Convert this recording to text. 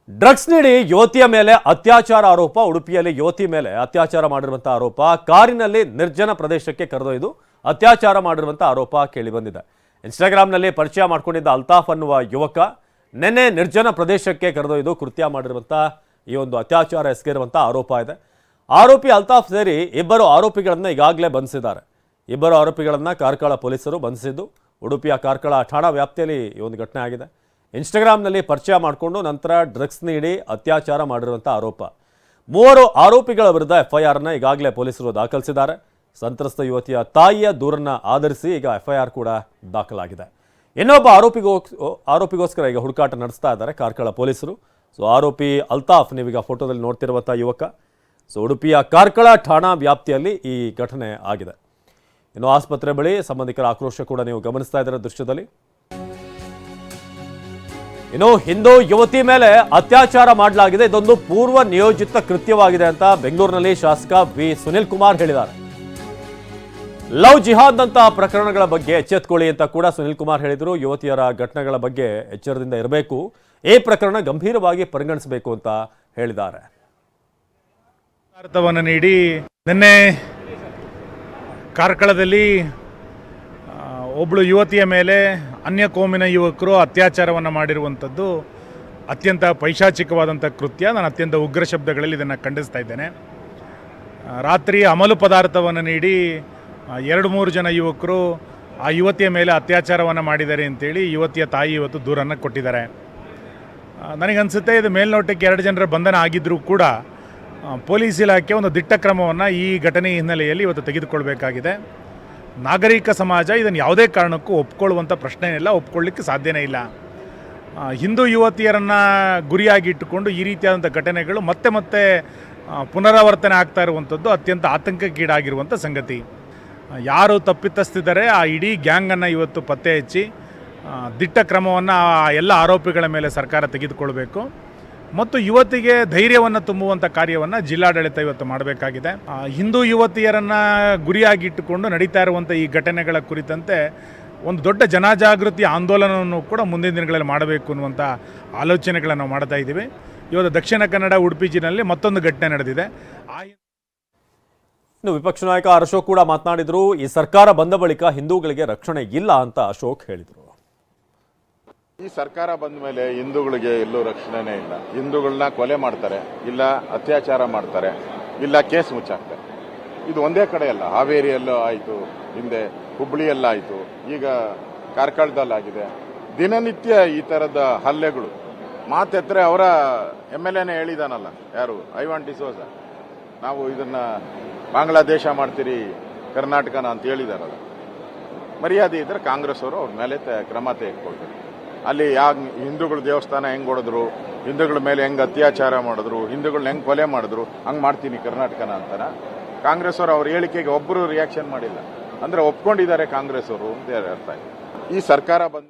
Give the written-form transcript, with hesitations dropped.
Drugs ನೀಡಿ ಯುವತಿಯ ಮೇಲೆ ಅತ್ಯಾಚಾರ ಆರೋಪ. ಉಡುಪಿಯಲ್ಲಿ ಯುವತಿ ಮೇಲೆ ಅತ್ಯಾಚಾರ ಮಾಡಿರುವಂತಹ ಆರೋಪ. ಕಾರಿನಲ್ಲಿ ನಿರ್ಜನ ಪ್ರದೇಶಕ್ಕೆ ಕರೆದೊಯ್ದು ಅತ್ಯಾಚಾರ ಮಾಡಿರುವಂತಹ ಆರೋಪ ಕೇಳಿಬಂದಿದೆ. ಇನ್ಸ್ಟಾಗ್ರಾಮ್ನಲ್ಲಿ ಪರಿಚಯ ಮಾಡಿಕೊಂಡಿದ್ದ ಅಲ್ತಾಫ್ ಅನ್ನುವ ಯುವಕ ನಿನ್ನೆ ನಿರ್ಜನ ಪ್ರದೇಶಕ್ಕೆ ಕರೆದೊಯ್ದು ಕೃತ್ಯ ಮಾಡಿರುವಂತಹ ಈ ಒಂದು ಅತ್ಯಾಚಾರ ಎಸಗಿರುವಂತಹ ಆರೋಪ ಇದೆ. ಆರೋಪಿ ಅಲ್ತಾಫ್ ಸೇರಿ ಇಬ್ಬರು ಆರೋಪಿಗಳನ್ನು ಈಗಾಗಲೇ ಬಂಧಿಸಿದ್ದಾರೆ. ಇಬ್ಬರು ಆರೋಪಿಗಳನ್ನು ಕಾರ್ಕಳ ಪೊಲೀಸರು ಬಂಧಿಸಿದ್ದು ಉಡುಪಿಯ ಕಾರ್ಕಳ ಠಾಣಾ ವ್ಯಾಪ್ತಿಯಲ್ಲಿ ಈ ಒಂದು ಘಟನೆ ಆಗಿದೆ. ಇನ್ಸ್ಟಾಗ್ರಾಮ್ನಲ್ಲಿ ಪರಿಚಯ ಮಾಡಿಕೊಂಡು ನಂತರ ಡ್ರಗ್ಸ್ ನೀಡಿ ಅತ್ಯಾಚಾರ ಮಾಡಿರುವಂಥ ಆರೋಪ. 3 ಆರೋಪಿಗಳ ವಿರುದ್ಧ ಎಫ್ಐಆರ್ನ ಈಗಾಗಲೇ ಪೊಲೀಸರು ದಾಖಲಿಸಿದ್ದಾರೆ. ಸಂತ್ರಸ್ತ ಯುವತಿಯ ತಾಯಿಯ ದೂರನ್ನು ಆಧರಿಸಿ ಈಗ ಎಫ್ಐಆರ್ ಕೂಡ ದಾಖಲಾಗಿದೆ. ಇನ್ನೊಬ್ಬ ಆರೋಪಿಗೋಸ್ಕರ ಈಗ ಹುಡುಕಾಟ ನಡೆಸ್ತಾ ಇದ್ದಾರೆ ಕಾರ್ಕಳ ಪೊಲೀಸರು. ಆರೋಪಿ ಅಲ್ತಾಫ್ ನೀವೀಗ ಫೋಟೋದಲ್ಲಿ ನೋಡ್ತಿರುವಂಥ ಯುವಕ. ಉಡುಪಿಯ ಕಾರ್ಕಳ ಠಾಣಾ ವ್ಯಾಪ್ತಿಯಲ್ಲಿ ಈ ಘಟನೆ ಆಗಿದೆ. ಇನ್ನು ಆಸ್ಪತ್ರೆ ಬಳಿ ಸಂಬಂಧಿಕರ ಆಕ್ರೋಶ ಕೂಡ ನೀವು ಗಮನಿಸ್ತಾ ಇದ್ದೀರ ದೃಶ್ಯದಲ್ಲಿ. ಇನ್ನು ಹಿಂದೂ ಯುವತಿ ಮೇಲೆ ಅತ್ಯಾಚಾರ ಮಾಡಲಾಗಿದೆ, ಇದೊಂದು ಪೂರ್ವ ನಿಯೋಜಿತ ಕೃತ್ಯವಾಗಿದೆ ಅಂತ ಬೆಂಗಳೂರಿನಲ್ಲಿ ಶಾಸಕ ವಿ ಸುನಿಲ್ ಕುಮಾರ್ ಹೇಳಿದ್ದಾರೆ. ಲವ್ ಜಿಹಾದ್ ಅಂತ ಪ್ರಕರಣಗಳ ಬಗ್ಗೆ ಎಚ್ಚೆತ್ತುಕೊಳ್ಳಿ ಅಂತ ಕೂಡ ಸುನಿಲ್ ಕುಮಾರ್ ಹೇಳಿದರು. ಯುವತಿಯರ ಘಟನೆಗಳ ಬಗ್ಗೆ ಎಚ್ಚರದಿಂದ ಇರಬೇಕು, ಈ ಪ್ರಕರಣ ಗಂಭೀರವಾಗಿ ಪರಿಗಣಿಸಬೇಕು ಅಂತ ಹೇಳಿದ್ದಾರೆ. ಭಾರತವನ್ನು ನೀಡಿ ನಿನ್ನೆ ಕಾರ್ಕಳದಲ್ಲಿ ಒಬ್ಬಳು ಯುವತಿಯ ಮೇಲೆ ಅನ್ಯ ಕೋಮಿನ ಯುವಕರು ಅತ್ಯಾಚಾರವನ್ನು ಮಾಡಿರುವಂಥದ್ದು ಅತ್ಯಂತ ಪೈಶಾಚಿಕವಾದಂಥ ಕೃತ್ಯ. ನಾನು ಅತ್ಯಂತ ಉಗ್ರ ಶಬ್ದಗಳಲ್ಲಿ ಇದನ್ನು ಖಂಡಿಸ್ತಾ ಇದ್ದೇನೆ. ರಾತ್ರಿ ಅಮಲು ಪದಾರ್ಥವನ್ನು ನೀಡಿ 2-3 ಜನ ಯುವಕರು ಆ ಯುವತಿಯ ಮೇಲೆ ಅತ್ಯಾಚಾರವನ್ನು ಮಾಡಿದ್ದಾರೆ ಅಂತೇಳಿ ಯುವತಿಯ ತಾಯಿ ಇವತ್ತು ದೂರನ್ನು ಕೊಟ್ಟಿದ್ದಾರೆ. ನನಗನ್ಸುತ್ತೆ ಇದು ಮೇಲ್ನೋಟಕ್ಕೆ 2 ಜನರ ಬಂಧನ ಆಗಿದ್ದರೂ ಕೂಡ ಪೊಲೀಸ್ ಇಲಾಖೆ ಒಂದು ದಿಟ್ಟ ಕ್ರಮವನ್ನು ಈ ಘಟನೆ ಹಿನ್ನೆಲೆಯಲ್ಲಿ ಇವತ್ತು ತೆಗೆದುಕೊಳ್ಬೇಕಾಗಿದೆ. ನಾಗರಿಕ ಸಮಾಜ ಇದನ್ನು ಯಾವುದೇ ಕಾರಣಕ್ಕೂ ಒಪ್ಕೊಳ್ಳುವಂಥ ಪ್ರಶ್ನೆ ಇಲ್ಲ, ಒಪ್ಕೊಳ್ಳಿಕ್ಕೆ ಸಾಧ್ಯನೇ ಇಲ್ಲ. ಹಿಂದೂ ಯುವತಿಯರನ್ನು ಗುರಿಯಾಗಿಟ್ಟುಕೊಂಡು ಈ ರೀತಿಯಾದಂಥ ಘಟನೆಗಳು ಮತ್ತೆ ಮತ್ತೆ ಪುನರಾವರ್ತನೆ ಆಗ್ತಾ ಇರುವಂಥದ್ದು ಅತ್ಯಂತ ಆತಂಕಕ್ಕೀಡಾಗಿರುವಂಥ ಸಂಗತಿ. ಯಾರು ತಪ್ಪಿತಸ್ಥಿದ್ದಾರೆ ಆ ಇಡೀ ಗ್ಯಾಂಗನ್ನು ಇವತ್ತು ಪತ್ತೆ ಹಚ್ಚಿ ದಿಟ್ಟ ಕ್ರಮವನ್ನು ಎಲ್ಲ ಆರೋಪಿಗಳ ಮೇಲೆ ಸರ್ಕಾರ ತೆಗೆದುಕೊಳ್ಬೇಕು ಮತ್ತು ಯುವತಿಗೆ ಧೈರ್ಯವನ್ನು ತುಂಬುವಂಥ ಕಾರ್ಯವನ್ನು ಜಿಲ್ಲಾಡಳಿತ ಇವತ್ತು ಮಾಡಬೇಕಾಗಿದೆ. ಹಿಂದೂ ಯುವತಿಯರನ್ನು ಗುರಿಯಾಗಿಟ್ಟುಕೊಂಡು ನಡೀತಾ ಇರುವಂಥ ಈ ಘಟನೆಗಳ ಕುರಿತಂತೆ ಒಂದು ದೊಡ್ಡ ಜನಜಾಗೃತಿ ಆಂದೋಲನವನ್ನು ಕೂಡ ಮುಂದಿನ ದಿನಗಳಲ್ಲಿ ಮಾಡಬೇಕು ಅನ್ನುವಂಥ ಆಲೋಚನೆಗಳನ್ನು ನಾವು ಮಾಡ್ತಾ ಇದ್ದೀವಿ. ಇವತ್ತು ದಕ್ಷಿಣ ಕನ್ನಡ ಉಡುಪಿ ಜಿಲ್ಲೆಯಲ್ಲಿ ಮತ್ತೊಂದು ಘಟನೆ ನಡೆದಿದೆ. ಇನ್ನು ವಿಪಕ್ಷ ನಾಯಕ ಅಶೋಕ್ ಕೂಡ ಮಾತನಾಡಿದರು. ಈ ಸರ್ಕಾರ ಬಂದ ಬಳಿಕ ಹಿಂದೂಗಳಿಗೆ ರಕ್ಷಣೆ ಇಲ್ಲ ಅಂತ ಅಶೋಕ್ ಹೇಳಿದರು. ಈ ಸರ್ಕಾರ ಬಂದ ಮೇಲೆ ಹಿಂದೂಗಳಿಗೆ ಎಲ್ಲೂ ರಕ್ಷಣೆನೇ ಇಲ್ಲ. ಹಿಂದೂಗಳನ್ನ ಕೊಲೆ ಮಾಡ್ತಾರೆ, ಇಲ್ಲ ಅತ್ಯಾಚಾರ ಮಾಡ್ತಾರೆ, ಇಲ್ಲ ಕೇಸ್ ಮುಚ್ಚಾಕ್ತಾರೆ. ಇದು ಒಂದೇ ಕಡೆ ಅಲ್ಲ, ಹಾವೇರಿಯಲ್ಲೂ ಆಯಿತು, ಹಿಂದೆ ಹುಬ್ಬಳ್ಳಿಯಲ್ಲ ಆಯಿತು, ಈಗ ಕಾರ್ಕಳದಲ್ಲಾಗಿದೆ. ದಿನನಿತ್ಯ ಈ ಥರದ ಹಲ್ಲೆಗಳು. ಮಾತೆತ್ತರೆ ಅವರ MLA ಹೇಳಿದಾನಲ್ಲ, ಯಾರು ಐವಾನ್ ಡಿಸೋಜ, ನಾವು ಇದನ್ನ ಬಾಂಗ್ಲಾದೇಶ ಮಾಡ್ತೀರಿ ಕರ್ನಾಟಕನ ಅಂತ ಹೇಳಿದಾರಲ್ಲ. ಮರ್ಯಾದೆ ಇದ್ರೆ ಕಾಂಗ್ರೆಸ್ ಅವರು ಅವ್ರ ಮೇಲೆ ಕ್ರಮ ತೆಗೆದುಕೊಳ್ತಾರೆ. ಅಲ್ಲಿ ಹಿಂದೂಗಳ ದೇವಸ್ಥಾನ ಹೆಂಗೆ ಹೊಡೆದ್ರು, ಹಿಂದೂಗಳ ಮೇಲೆ ಹೆಂಗೆ ಅತ್ಯಾಚಾರ ಮಾಡಿದ್ರು, ಹಿಂದೂಗಳನ್ನ ಹೆಂಗೆ ಕೊಲೆ ಮಾಡಿದ್ರು, ಹಂಗೆ ಮಾಡ್ತೀನಿ ಕರ್ನಾಟಕನ ಅಂತಾನ. ಕಾಂಗ್ರೆಸ್ ಅವರು ಅವ್ರ ಹೇಳಿಕೆಗೆ ಒಬ್ಬರು ರಿಯಾಕ್ಷನ್ ಮಾಡಿಲ್ಲ. ಅಂದ್ರೆ ಒಪ್ಕೊಂಡಿದ್ದಾರೆ ಕಾಂಗ್ರೆಸ್ ಅವರು ಅಂತ ಅರ್ಥ. ಈ ಸರ್ಕಾರ ಬಂದ